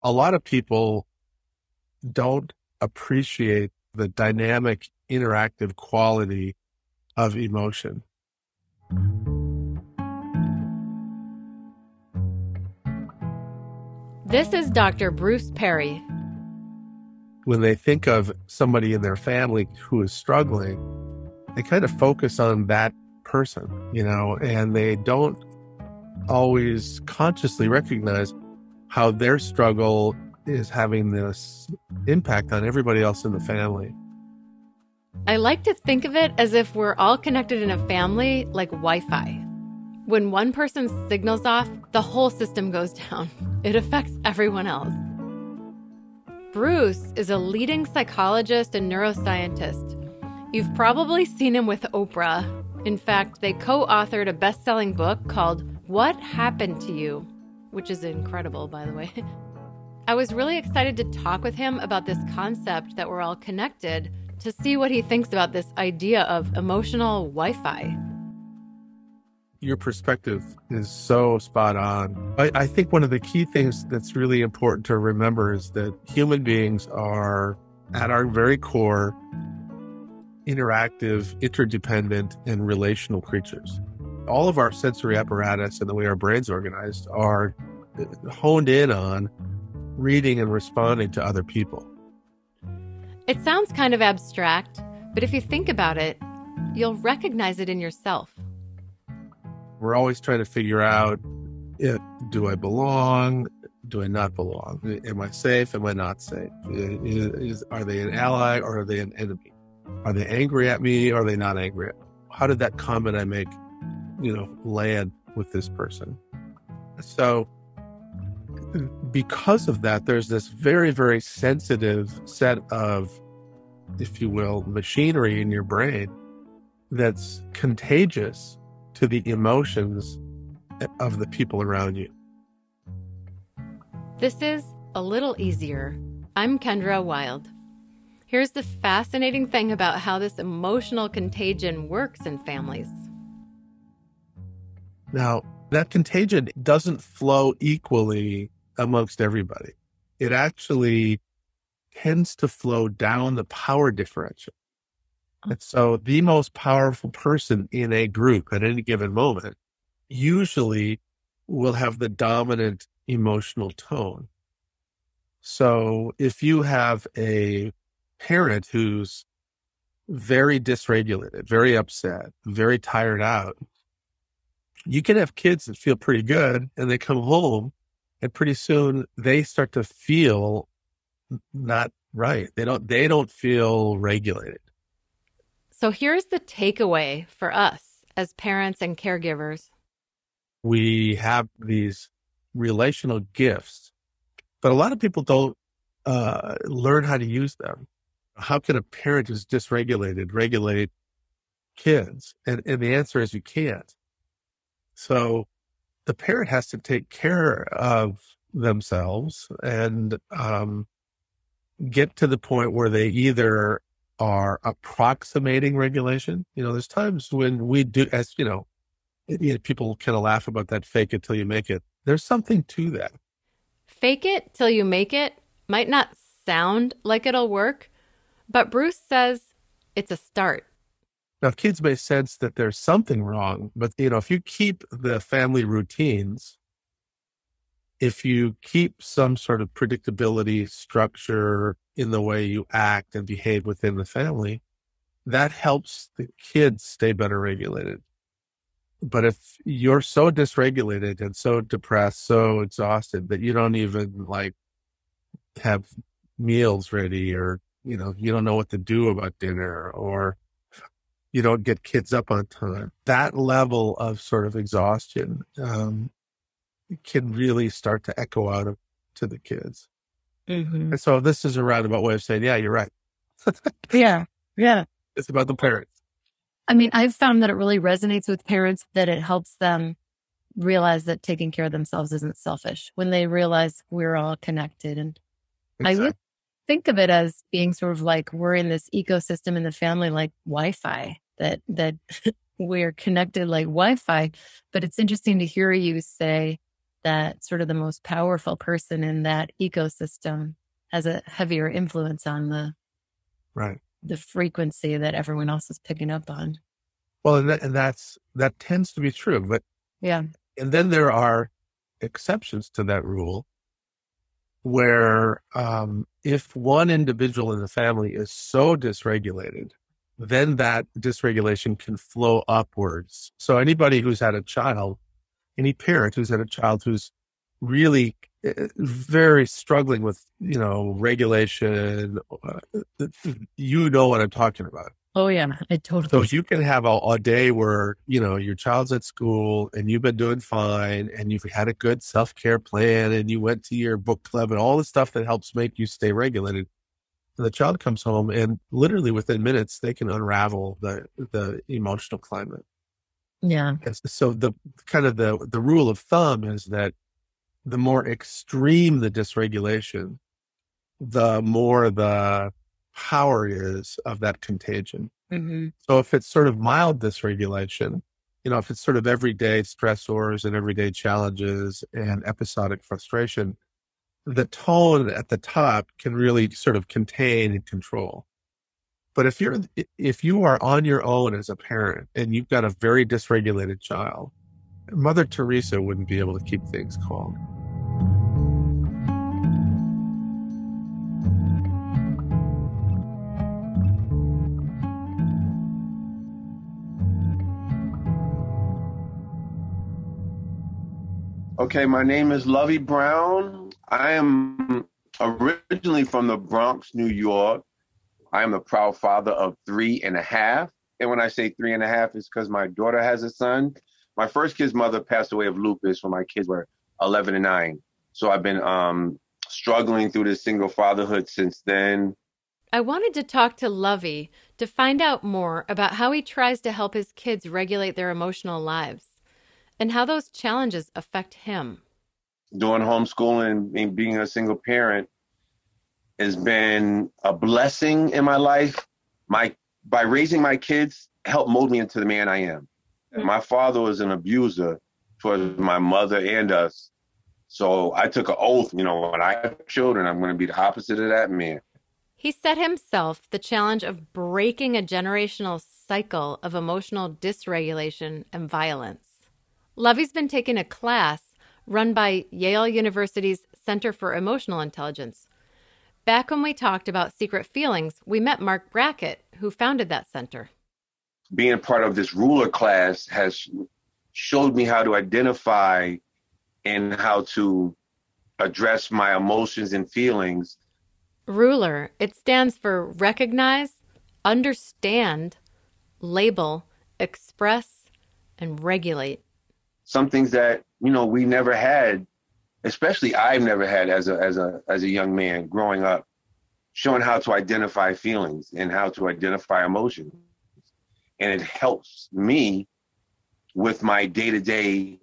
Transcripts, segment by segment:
A lot of people don't appreciate the dynamic, interactive quality of emotion. This is Dr. Bruce Perry. When they think of somebody in their family who is struggling, they kind of focus on that person, and they don't always consciously recognize how their struggle is having this impact on everybody else in the family. I like to think of it as if we're all connected in a family like Wi-Fi. When one person's signal's off, the whole system goes down. It affects everyone else. Bruce is a leading psychologist and neuroscientist. You've probably seen him with Oprah. In fact, they co-authored a best-selling book called What Happened to You, which is incredible, by the way. I was really excited to talk with him about this concept that we're all connected, to see what he thinks about this idea of emotional Wi-Fi. Your perspective is so spot on. I think one of the key things that's really important to remember is that human beings are, at our very core, interactive, interdependent, and relational creatures. All of our sensory apparatus and the way our brains are organized are honed in on reading and responding to other people. It sounds kind of abstract, but if you think about it, you'll recognize it in yourself. We're always trying to figure out, do I belong? Do I not belong? Am I safe? Am I not safe? Are they an ally or are they an enemy? Are they angry at me or are they not angry at me? How did that comment I make, land with this person? So because of that, there's this very, very sensitive set of, if you will, machinery in your brain that's contagious to the emotions of the people around you. This is A Little Easier. I'm Kendra Wild. Here's the fascinating thing about how this emotional contagion works in families. Now, that contagion doesn't flow equally amongst everybody. It actually tends to flow down the power differential. And so the most powerful person in a group at any given moment usually will have the dominant emotional tone. So if you have a parent who's very dysregulated, very upset, very tired out, you can have kids that feel pretty good and they come home and pretty soon they start to feel not right. They don't feel regulated. So here's the takeaway for us as parents and caregivers. We have these relational gifts, but a lot of people don't learn how to use them. How can a parent who's dysregulated regulate kids? And the answer is you can't. So the parent has to take care of themselves and get to the point where they either are approximating regulation. There's times when we do, as people kind of laugh about that fake it till you make it. There's something to that. Fake it till you make it might not sound like it'll work, but Bruce says it's a start. Now, kids may sense that there's something wrong, but, if you keep the family routines, if you keep some sort of predictability, structure in the way you act and behave within the family, that helps the kids stay better regulated. But if you're so dysregulated and so depressed, so exhausted that you don't even have meals ready, or, you don't know what to do about dinner, or you don't get kids up on time, that level of sort of exhaustion can really start to echo out to the kids. Mm-hmm. And so this is a roundabout way of saying, yeah, you're right. Yeah. It's about the parents. I mean, I've found that it really resonates with parents, that it helps them realize that taking care of themselves isn't selfish when they realize we're all connected. And Exactly. I would think of it as being sort of like we're in this ecosystem in the family, like Wi-Fi, that we're connected like Wi-Fi. But it's interesting to hear you say that sort of the most powerful person in that ecosystem has a heavier influence on Right. the frequency that everyone else is picking up on. Well, that tends to be true. But Yeah. and then there are exceptions to that rule where if one individual in the family is so dysregulated, then that dysregulation can flow upwards. So anybody who's had a child, any parent who's had a child who's really very struggling with, regulation, you know what I'm talking about. Oh, yeah. I So totally. you can have a day where, your child's at school and you've been doing fine and you've had a good self-care plan and you went to your book club and all the stuff that helps make you stay regulated. And the child comes home and literally within minutes, they can unravel the emotional climate. Yeah. And so the kind of the rule of thumb is that the more extreme the dysregulation, the more the power is of that contagion. Mm-hmm. So if it's sort of mild dysregulation, if it's sort of everyday stressors and everyday challenges and episodic frustration, the tone at the top can really sort of contain and control. But if you are on your own as a parent and you've got a very dysregulated child, Mother Teresa wouldn't be able to keep things calm. Okay, my name is Lovey Brown. I am originally from the Bronx, New York. I am the proud father of 3.5. And when I say 3.5, it's because my daughter has a son. My first kid's mother passed away of lupus when my kids were 11 and 9. So I've been struggling through this single fatherhood since then. I wanted to talk to Lovey to find out more about how he tries to help his kids regulate their emotional lives and how those challenges affect him. Doing homeschooling and being a single parent has been a blessing in my life. By raising my kids helped mold me into the man I am. Mm-hmm. My father was an abuser towards my mother and us. So I took an oath, when I have children, I'm going to be the opposite of that man. He set himself the challenge of breaking a generational cycle of emotional dysregulation and violence. Lovey's been taking a class run by Yale University's Center for Emotional Intelligence. Back when we talked about secret feelings, we met Mark Brackett, who founded that center. Being a part of this ruler class has showed me how to identify and how to address my emotions and feelings. Ruler, it stands for recognize, understand, label, express, and regulate. Some things that, we never had, especially I've never had as a young man growing up, showing how to identify feelings and how to identify emotions. And it helps me with my day-to-day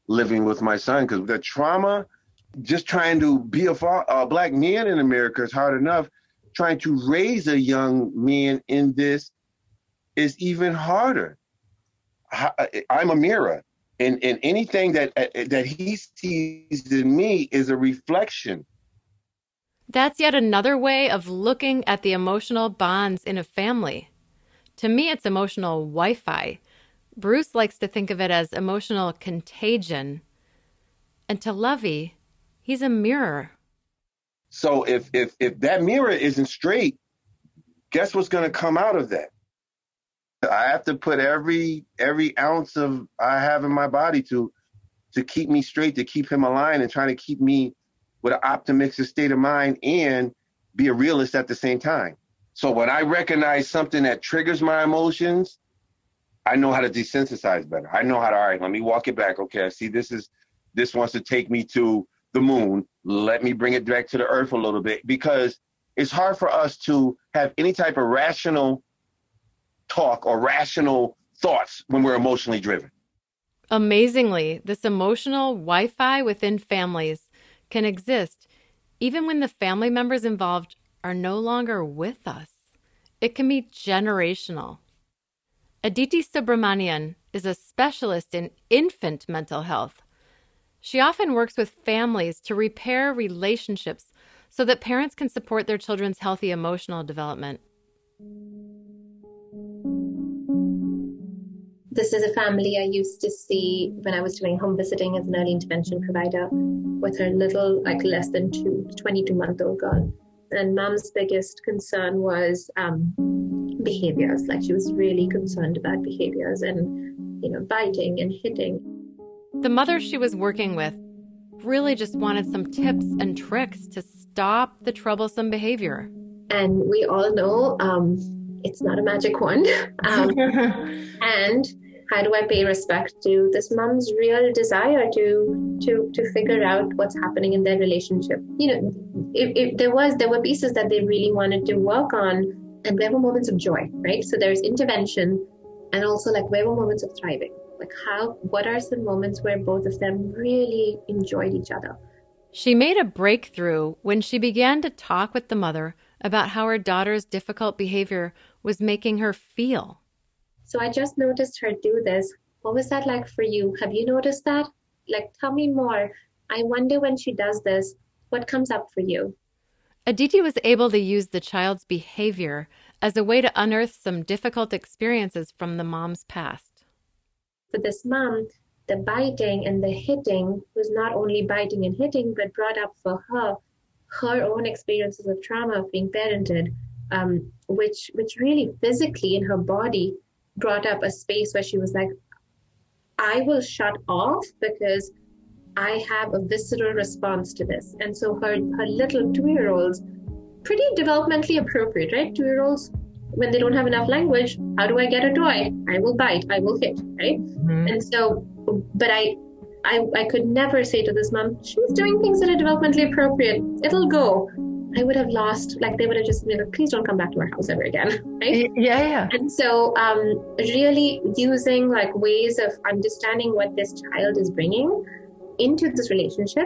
living with my son, because the trauma, just trying to be a black man in America is hard enough. Trying to raise a young man in this is even harder. I'm a mirror. And anything that he sees in me is a reflection. That's yet another way of looking at the emotional bonds in a family. To me, it's emotional Wi-Fi. Bruce likes to think of it as emotional contagion. And to Lovey, he's a mirror. So if that mirror isn't straight, guess what's going to come out of that? I have to put every ounce of I have in my body to keep me straight, to keep him aligned, and trying to keep me with an optimistic state of mind and be a realist at the same time. So when I recognize something that triggers my emotions, I know how to desensitize better. I know how to, all right, let me walk it back. Okay, I see this wants to take me to the moon. Let me bring it back to the earth a little bit, because it's hard for us to have any type of rational talk or rational thoughts when we're emotionally driven. Amazingly, this emotional Wi-Fi within families can exist even when the family members involved are no longer with us. It can be generational. Aditi Subramanian is a specialist in infant mental health. She often works with families to repair relationships so that parents can support their children's healthy emotional development. This is a family I used to see when I was doing home visiting as an early intervention provider with her little, like less than 22-month-old girl. And mom's biggest concern was behaviors. Like she was really concerned about behaviors and, biting and hitting. The mother she was working with really just wanted some tips and tricks to stop the troublesome behavior. And we all know it's not a magic wand. And how do I pay respect to this mom's real desire to figure out what's happening in their relationship? If there were pieces that they really wanted to work on, and there were moments of joy, right? So there's intervention, and also like where were moments of thriving? Like what are some moments where both of them really enjoyed each other? She made a breakthrough when she began to talk with the mother about how her daughter's difficult behavior was making her feel. So I just noticed her do this. What was that like for you? Have you noticed that? Like, tell me more. I wonder when she does this, what comes up for you? Aditi was able to use the child's behavior as a way to unearth some difficult experiences from the mom's past. For this mom, the biting and the hitting was not only biting and hitting, but brought up for her own experiences of trauma of being parented, which really physically in her body brought up a space where she was like, I will shut off because I have a visceral response to this. And so her little 2-year-olds, pretty developmentally appropriate, right? 2-year-olds, when they don't have enough language, how do I get a toy? I will bite, I will hit, right? Mm-hmm. And so, but I could never say to this mom, she's doing things that are developmentally appropriate, it'll go. I would have lost, like they would have just been like, please don't come back to our house ever again, right? Yeah. And so really using like ways of understanding what this child is bringing into this relationship.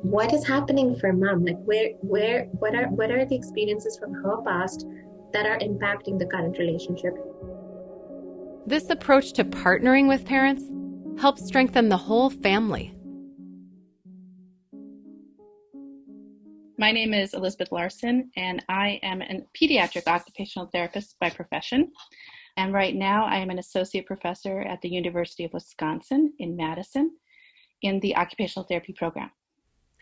What is happening for mom? Like what are the experiences from her past that are impacting the current relationship? This approach to partnering with parents helps strengthen the whole family. My name is Elizabeth Larson, and I am a pediatric occupational therapist by profession. And right now I am an associate professor at the University of Wisconsin in Madison in the occupational therapy program.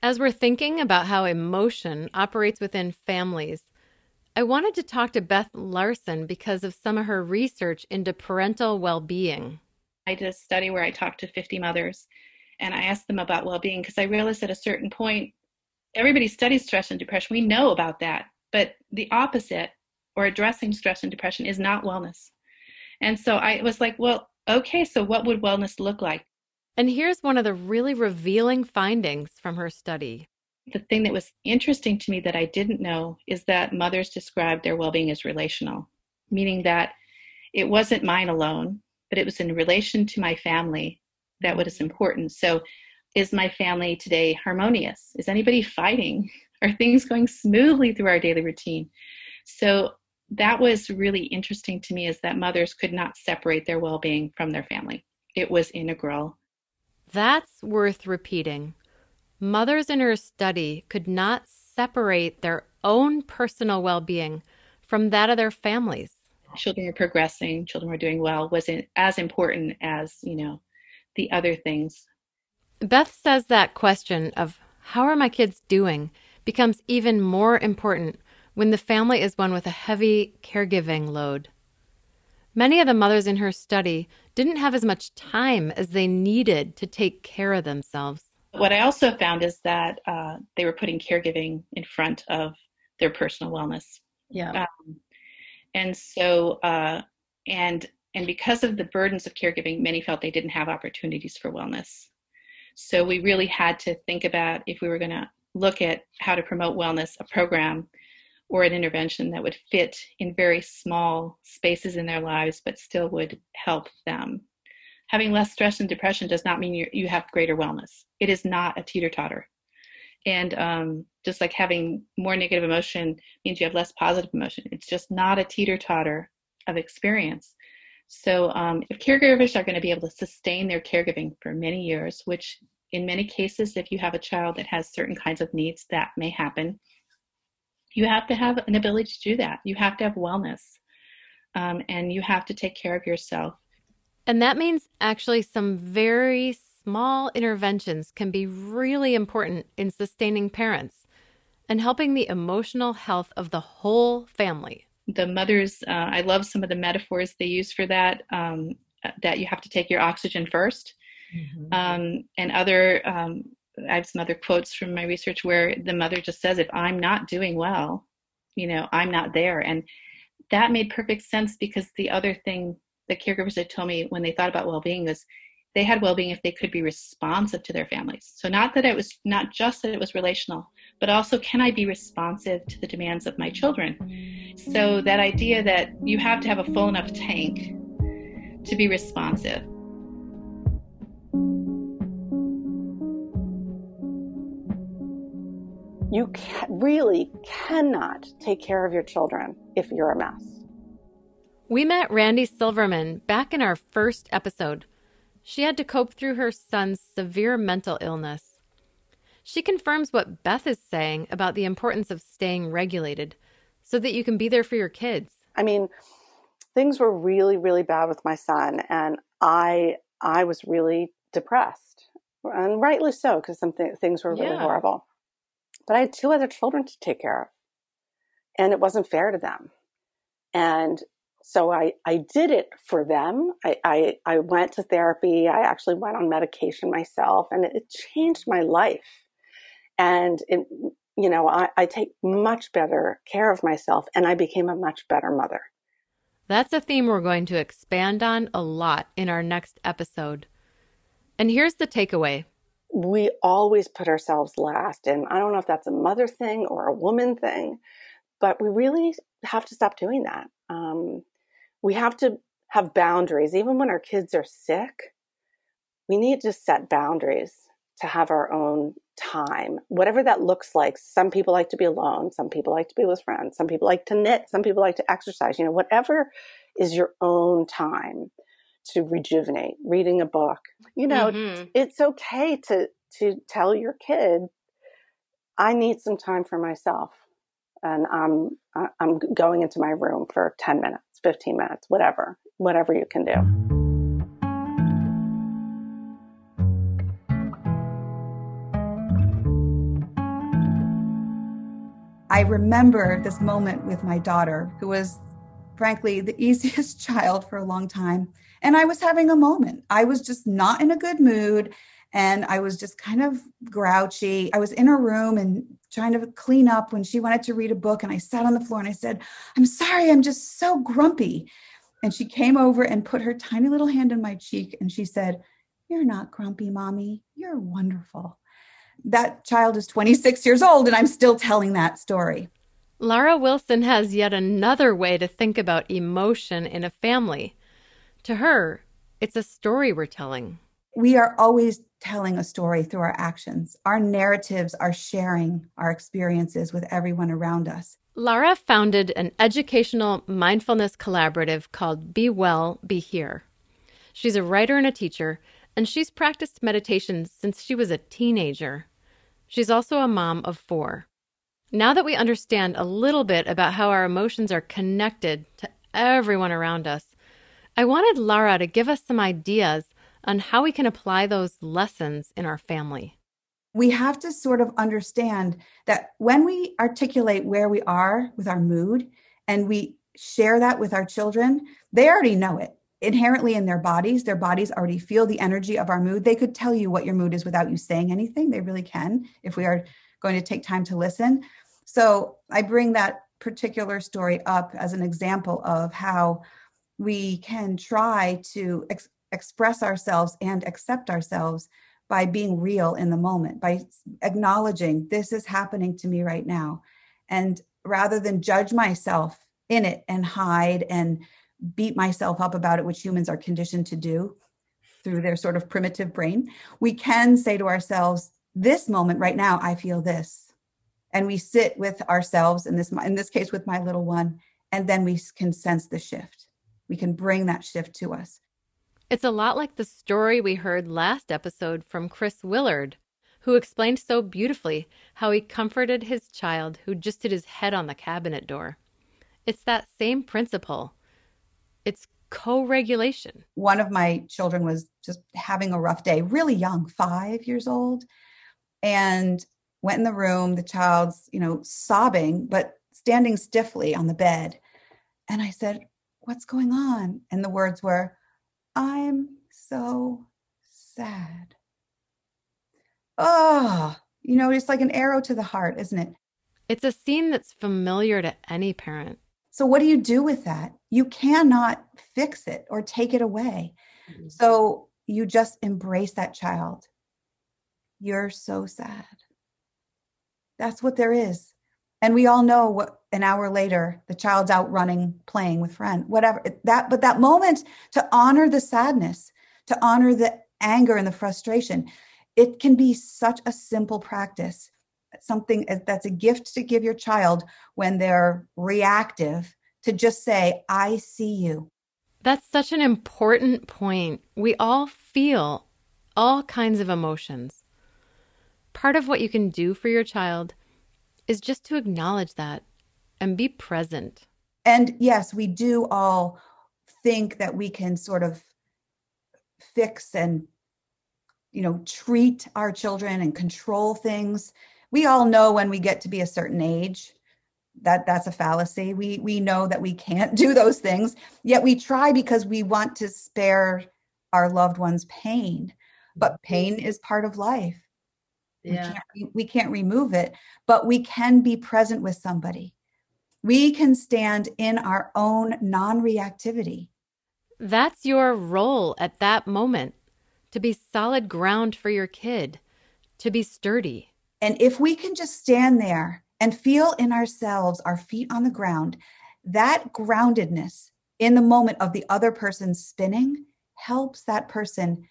As we're thinking about how emotion operates within families, I wanted to talk to Beth Larson because of some of her research into parental well-being. I did a study where I talked to 50 mothers, and I asked them about well-being because I realized at a certain point, everybody studies stress and depression. We know about that, but the opposite, or addressing stress and depression, is not wellness. And so I was like, well, okay, so what would wellness look like? And here's one of the really revealing findings from her study. The thing that was interesting to me that I didn't know is that mothers described their well-being as relational, meaning that it wasn't mine alone, but it was in relation to my family that was important. So is my family today harmonious? Is anybody fighting? Are things going smoothly through our daily routine? So that was really interesting to me, is that mothers could not separate their well-being from their family. It was integral. That's worth repeating. Mothers in her study could not separate their own personal well-being from that of their families. Children were progressing, children were doing well, wasn't as important as, the other things. Beth says that question of how are my kids doing becomes even more important when the family is one with a heavy caregiving load. Many of the mothers in her study didn't have as much time as they needed to take care of themselves. What I also found is that they were putting caregiving in front of their personal wellness. Yeah. And so, and because of the burdens of caregiving, many felt they didn't have opportunities for wellness. So we really had to think about, if we were going to look at how to promote wellness, a program or an intervention that would fit in very small spaces in their lives, but still would help them. Having less stress and depression does not mean you have greater wellness. It is not a teeter-totter. And just like having more negative emotion means you have less positive emotion. It's just not a teeter-totter of experience. So if caregivers are going to be able to sustain their caregiving for many years, which in many cases, if you have a child that has certain kinds of needs, that may happen. You have to have an ability to do that. You have to have wellness, and you have to take care of yourself. And that means actually some very small interventions can be really important in sustaining parents and helping the emotional health of the whole family. The mothers, I love some of the metaphors they use for that, that you have to take your oxygen first. And other, I have some other quotes from my research where the mother just says, if I'm not doing well, I'm not there. And that made perfect sense, because the other thing the caregivers had told me when they thought about well-being was they had well-being if they could be responsive to their families. So not just that it was relational, but also, can I be responsive to the demands of my children? So that idea that you have to have a full enough tank to be responsive. You really cannot take care of your children if you're a mess. We met Randy Silverman back in our first episode. She had to cope through her son's severe mental illness. She confirms what Beth is saying about the importance of staying regulated so that you can be there for your kids. I mean, things were really, really bad with my son, and I was really depressed, and rightly so, because some things were really horrible. But I had 2 other children to take care of, and it wasn't fair to them. And so I did it for them. I went to therapy. I actually went on medication myself, and it changed my life. And I take much better care of myself, and I became a much better mother. That's a theme we're going to expand on a lot in our next episode. And here's the takeaway. We always put ourselves last. And I don't know if that's a mother thing or a woman thing, but we really have to stop doing that. We have to have boundaries. Even when our kids are sick, we need to set boundaries to have our own time, whatever that looks like. Some people like to be alone. Some people like to be with friends. Some people like to knit. Some people like to exercise. Whatever is your own time to rejuvenate, reading a book. It's okay to tell your kid, I need some time for myself, and I'm going into my room for 10 minutes, 15 minutes, whatever you can do. I remember this moment with my daughter, who was frankly the easiest child for a long time. And I was having a moment. I was just not in a good mood. And I was just kind of grouchy. I was in her room and trying to clean up when she wanted to read a book. And I sat on the floor and I said, I'm sorry, I'm just so grumpy. And she came over and put her tiny little hand on my cheek. And she said, you're not grumpy, Mommy. You're wonderful. That child is 26 years old, and I'm still telling that story. Lara Wilson has yet another way to think about emotion in a family. To her, it's a story we're telling. We are always telling a story through our actions. Our narratives are sharing our experiences with everyone around us. Lara founded an educational mindfulness collaborative called Be Well, Be Here. She's a writer and a teacher, and she's practiced meditation since she was a teenager. She's also a mom of 4. Now that we understand a little bit about how our emotions are connected to everyone around us, I wanted Lara to give us some ideas on how we can apply those lessons in our family. We have to sort of understand that when we articulate where we are with our mood and we share that with our children, they already know it. Inherently in their bodies already feel the energy of our mood. They could tell you what your mood is without you saying anything. They really can, if we are going to take time to listen. So I bring that particular story up as an example of how we can try to express ourselves and accept ourselves by being real in the moment, by acknowledging this is happening to me right now. And rather than judge myself in it and hide and beat myself up about it, which humans are conditioned to do through their sort of primitive brain, we can say to ourselves, this moment right now, I feel this. And we sit with ourselves, in this case with my little one, and then we can sense the shift. We can bring that shift to us. It's a lot like the story we heard last episode from Chris Willard, who explained so beautifully how he comforted his child who just hit his head on the cabinet door. It's that same principle. It's co-regulation. One of my children was just having a rough day, really young, 5 years old, and went in the room. The child's, sobbing, but standing stiffly on the bed. And I said, "What's going on?" And the words were, "I'm so sad." Oh, it's like an arrow to the heart, isn't it? It's a scene that's familiar to any parent. So what do you do with that? You cannot fix it or take it away. Mm-hmm. So you just embrace that child. You're so sad. That's what there is. And we all know what an hour later, the child's out running, playing with friends, whatever. But that moment, to honor the sadness, to honor the anger and the frustration, it can be such a simple practice. Something that's a gift to give your child when they're reactive, to just say, "I see you." That's such an important point. We all feel all kinds of emotions. Part of what you can do for your child is just to acknowledge that and be present. And yes, we do all think that we can sort of fix and, treat our children and control things. We all know when we get to be a certain age that that's a fallacy. We know that we can't do those things, yet we try because we want to spare our loved ones pain. But pain is part of life. Yeah. We can't remove it, but we can be present with somebody. We can stand in our own non-reactivity. That's your role at that moment, to be solid ground for your kid, to be sturdy. And if we can just stand there and feel in ourselves, our feet on the ground, that groundedness in the moment of the other person spinning helps that person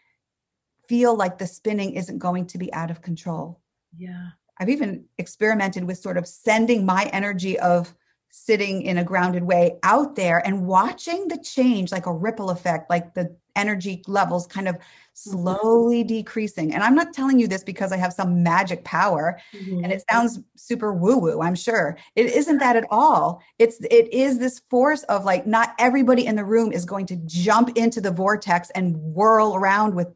feel like the spinning isn't going to be out of control. Yeah. I've even experimented with sort of sending my energy of sitting in a grounded way out there and watching the change, like a ripple effect, like the energy levels kind of slowly decreasing. And I'm not telling you this because I have some magic power, and it sounds super woo-woo, I'm sure. It isn't that at all. It is this force of like, not everybody in the room is going to jump into the vortex and whirl around with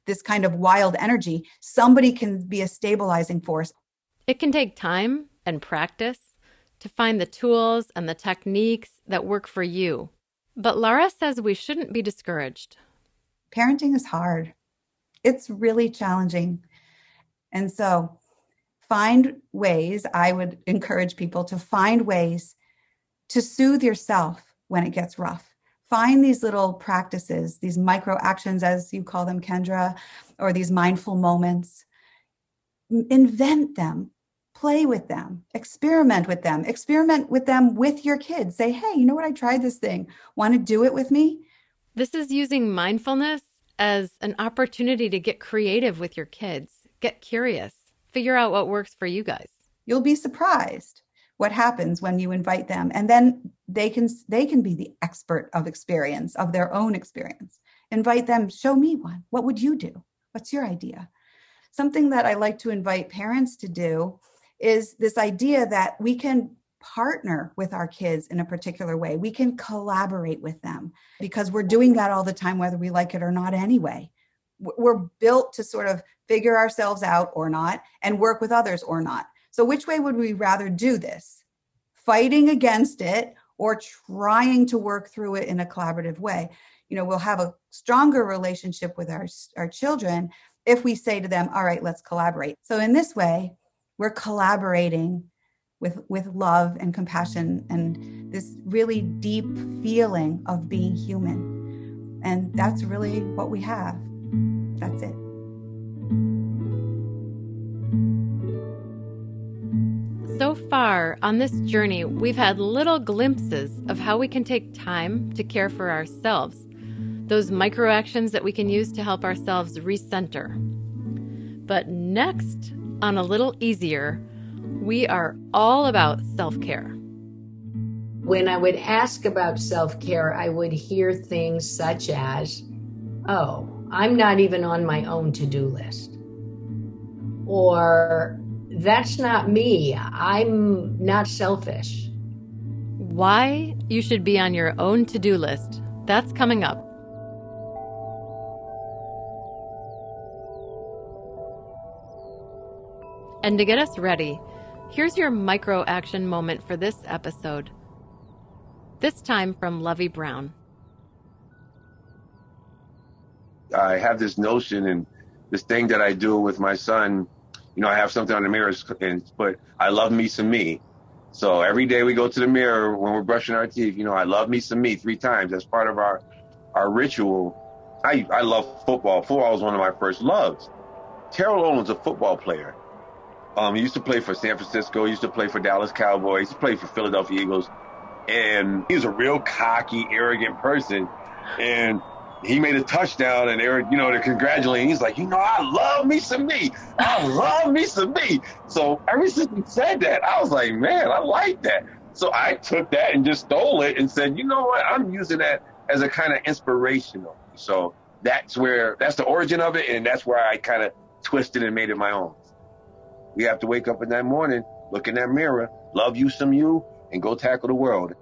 this kind of wild energy. Somebody can be a stabilizing force. It can take time and practice to find the tools and the techniques that work for you. But Lara says we shouldn't be discouraged. Parenting is hard. It's really challenging. And so find ways, I would encourage people to find ways to soothe yourself when it gets rough. Find these little practices, these micro actions, as you call them, Kendra, or these mindful moments. Invent them. Play with them, experiment with them with your kids. Say, "Hey, you know what? I tried this thing. Want to do it with me?" This is using mindfulness as an opportunity to get creative with your kids, get curious, figure out what works for you guys. You'll be surprised what happens when you invite them. And then they can be the expert of experience, of their own experience. Invite them, show me one. What would you do? What's your idea? Something that I like to invite parents to do is this idea that we can partner with our kids in a particular way. We can collaborate with them because we're doing that all the time, whether we like it or not anyway. We're built to sort of figure ourselves out or not and work with others or not. So which way would we rather do this? Fighting against it or trying to work through it in a collaborative way? We'll have a stronger relationship with our children if we say to them, "All right, let's collaborate." So in this way, we're collaborating with love and compassion and this really deep feeling of being human. And that's really what we have. That's it. So far on this journey, we've had little glimpses of how we can take time to care for ourselves, those micro actions that we can use to help ourselves recenter. But next, on A Little Easier, we are all about self-care. When I would ask about self-care, I would hear things such as, oh, I'm not even on my own to-do list. Or that's not me. I'm not selfish. Why you should be on your own to-do list. That's coming up. And to get us ready, here's your micro action moment for this episode. This time from Lovey Brown. I have this notion and this thing that I do with my son. You know, I have something on the mirror, but I love me some me. So every day we go to the mirror when we're brushing our teeth, you know, I love me some me 3 times. That's part of our ritual. I love football. Football was one of my first loves. Terrell Owens, a football player. He used to play for San Francisco. He used to play for Dallas Cowboys. He used to play for Philadelphia Eagles. And he was a real cocky, arrogant person. And he made a touchdown, and Eric, you know, they're congratulating. He's like, you know, I love me some me. I love me some me. So ever since he said that, I was like, man, I like that. So I took that and just stole it and said, you know what? I'm using that as a kind of inspirational. So that's the origin of it, and that's where I kind of twisted and made it my own. We have to wake up in that morning, look in that mirror, love you some you, and go tackle the world.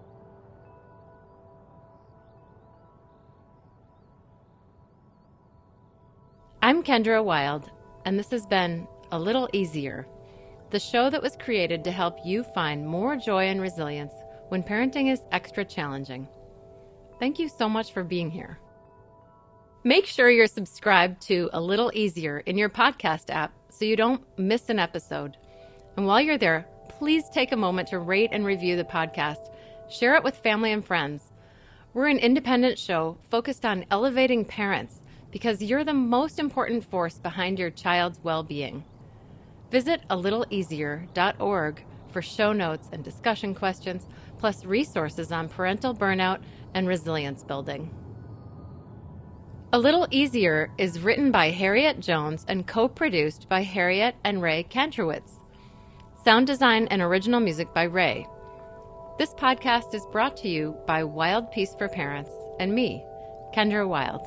I'm Kendra Wild, and this has been A Little Easier, the show that was created to help you find more joy and resilience when parenting is extra challenging. Thank you so much for being here. Make sure you're subscribed to A Little Easier in your podcast app so you don't miss an episode. And while you're there, please take a moment to rate and review the podcast. Share it with family and friends. We're an independent show focused on elevating parents because you're the most important force behind your child's well-being. Visit alittleeasier.org for show notes and discussion questions, plus resources on parental burnout and resilience building. A Little Easier is written by Harriet Jones and co-produced by Harriet and Ray Kantrowitz. Sound design and original music by Ray. This podcast is brought to you by Wild Peace for Parents and me, Kendra Wild.